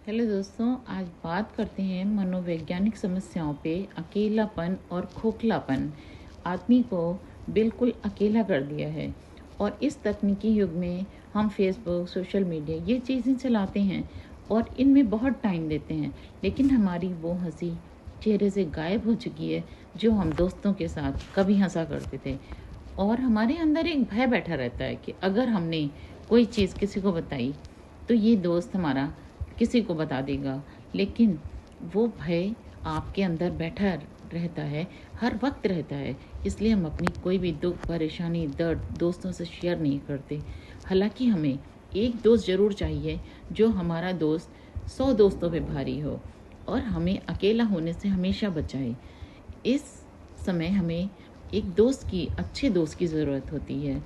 Hello दोस्तों, आज बात करते हैं मनोवैज्ञानिक समस्याओं पे। अकेलापन और खोखलापन आदमी को बिल्कुल अकेला कर दिया है। और इस तकनीकी युग में हम फेसबुक, सोशल मीडिया ये चीज़ें चलाते हैं और इनमें बहुत टाइम देते हैं, लेकिन हमारी वो हंसी चेहरे से गायब हो चुकी है जो हम दोस्तों के साथ कभी हंसा करते थे। और हमारे अंदर एक भय बैठा रहता है कि अगर हमने कोई चीज़ किसी को बताई तो ये दोस्त हमारा किसी को बता देगा। लेकिन वो भय आपके अंदर बैठा रहता है, हर वक्त रहता है। इसलिए हम अपनी कोई भी दुख, परेशानी, दर्द दोस्तों से शेयर नहीं करते। हालांकि हमें एक दोस्त ज़रूर चाहिए जो हमारा दोस्त 100 दोस्तों पे भारी हो और हमें अकेला होने से हमेशा बचाए। इस समय हमें एक दोस्त की, अच्छे दोस्त की ज़रूरत होती है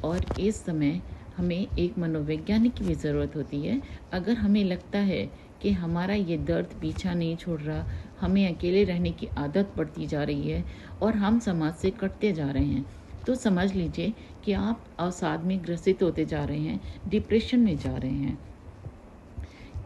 और इस समय हमें एक मनोवैज्ञानिक की भी ज़रूरत होती है। अगर हमें लगता है कि हमारा ये दर्द पीछा नहीं छोड़ रहा, हमें अकेले रहने की आदत पड़ती जा रही है और हम समाज से कटते जा रहे हैं, तो समझ लीजिए कि आप अवसाद में ग्रसित होते जा रहे हैं, डिप्रेशन में जा रहे हैं।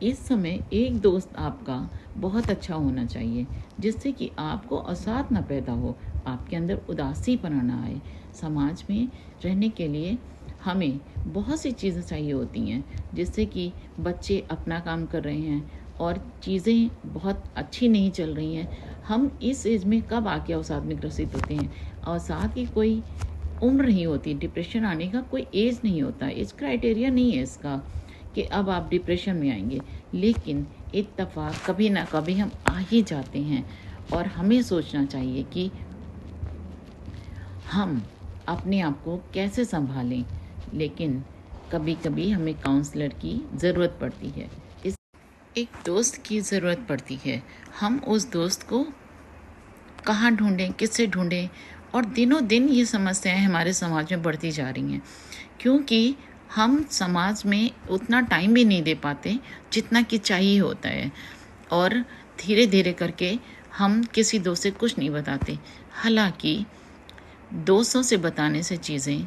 इस समय एक दोस्त आपका बहुत अच्छा होना चाहिए जिससे कि आपको अवसाद ना पैदा हो, आपके अंदर उदासीपना ना आए। समाज में रहने के लिए हमें बहुत सी चीज़ें चाहिए होती हैं, जिससे कि बच्चे अपना काम कर रहे हैं और चीज़ें बहुत अच्छी नहीं चल रही हैं। हम इस एज में कब आके अवसाद में ग्रसित होते हैं? अवसाद की कोई उम्र नहीं होती, डिप्रेशन आने का कोई एज नहीं होता, एज क्राइटेरिया नहीं है इसका कि अब आप डिप्रेशन में आएंगे। लेकिन इत्तेफाक कभी ना कभी हम आ ही जाते हैं और हमें सोचना चाहिए कि हम अपने आप को कैसे संभालें। लेकिन कभी कभी हमें काउंसलर की ज़रूरत पड़ती है, इस एक दोस्त की ज़रूरत पड़ती है। हम उस दोस्त को कहाँ ढूंढें, किससे ढूंढें? और दिनों दिन ये समस्याएं हमारे समाज में बढ़ती जा रही हैं, क्योंकि हम समाज में उतना टाइम भी नहीं दे पाते जितना कि चाहिए होता है। और धीरे धीरे करके हम किसी दोस्त से कुछ नहीं बताते। हालांकि दोस्तों से बताने से चीज़ें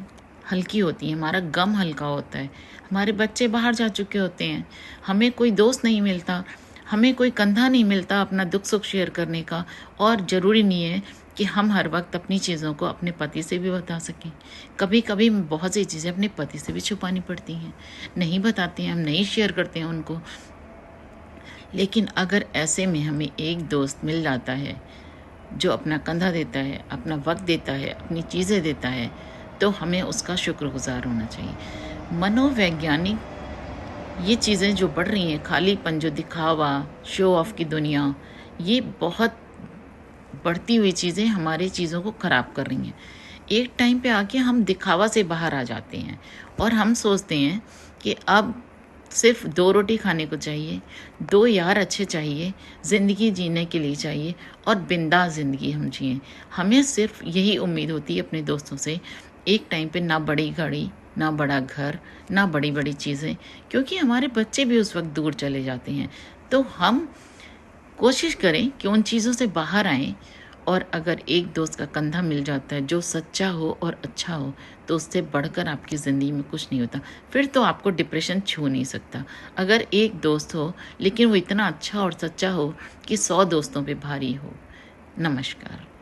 हल्की होती हैं, हमारा गम हल्का होता है। हमारे बच्चे बाहर जा चुके होते हैं, हमें कोई दोस्त नहीं मिलता, हमें कोई कंधा नहीं मिलता अपना दुख सुख शेयर करने का। और ज़रूरी नहीं है कि हम हर वक्त अपनी चीज़ों को अपने पति से भी बता सकें। कभी कभी बहुत सी चीज़ें अपने पति से भी छुपानी पड़ती हैं, नहीं बताते हैं, हम नहीं शेयर करते हैं उनको। लेकिन अगर ऐसे में हमें एक दोस्त मिल जाता है जो अपना कंधा देता है, अपना वक्त देता है, अपनी चीज़ें देता है, तो हमें उसका शुक्रगुजार होना चाहिए। मनोवैज्ञानिक ये चीज़ें जो बढ़ रही हैं, खालीपन, जो दिखावा, शो ऑफ की दुनिया, ये बहुत बढ़ती हुई चीज़ें हमारी चीज़ों को ख़राब कर रही हैं। एक टाइम पे आके हम दिखावा से बाहर आ जाते हैं और हम सोचते हैं कि अब सिर्फ 2 रोटी खाने को चाहिए, 2 यार अच्छे चाहिए, ज़िंदगी जीने के लिए चाहिए और बिंदास ज़िंदगी हम जिएँ। हमें सिर्फ यही उम्मीद होती है अपने दोस्तों से। एक टाइम पे ना बड़ी गाड़ी, ना बड़ा घर, ना बड़ी-बड़ी चीज़ें, क्योंकि हमारे बच्चे भी उस वक़्त दूर चले जाते हैं। तो हम कोशिश करें कि उन चीज़ों से बाहर आएँ। और अगर एक दोस्त का कंधा मिल जाता है जो सच्चा हो और अच्छा हो, तो उससे बढ़कर आपकी ज़िंदगी में कुछ नहीं होता। फिर तो आपको डिप्रेशन छू नहीं सकता। अगर एक दोस्त हो लेकिन वो इतना अच्छा और सच्चा हो कि 100 दोस्तों पे भारी हो। नमस्कार।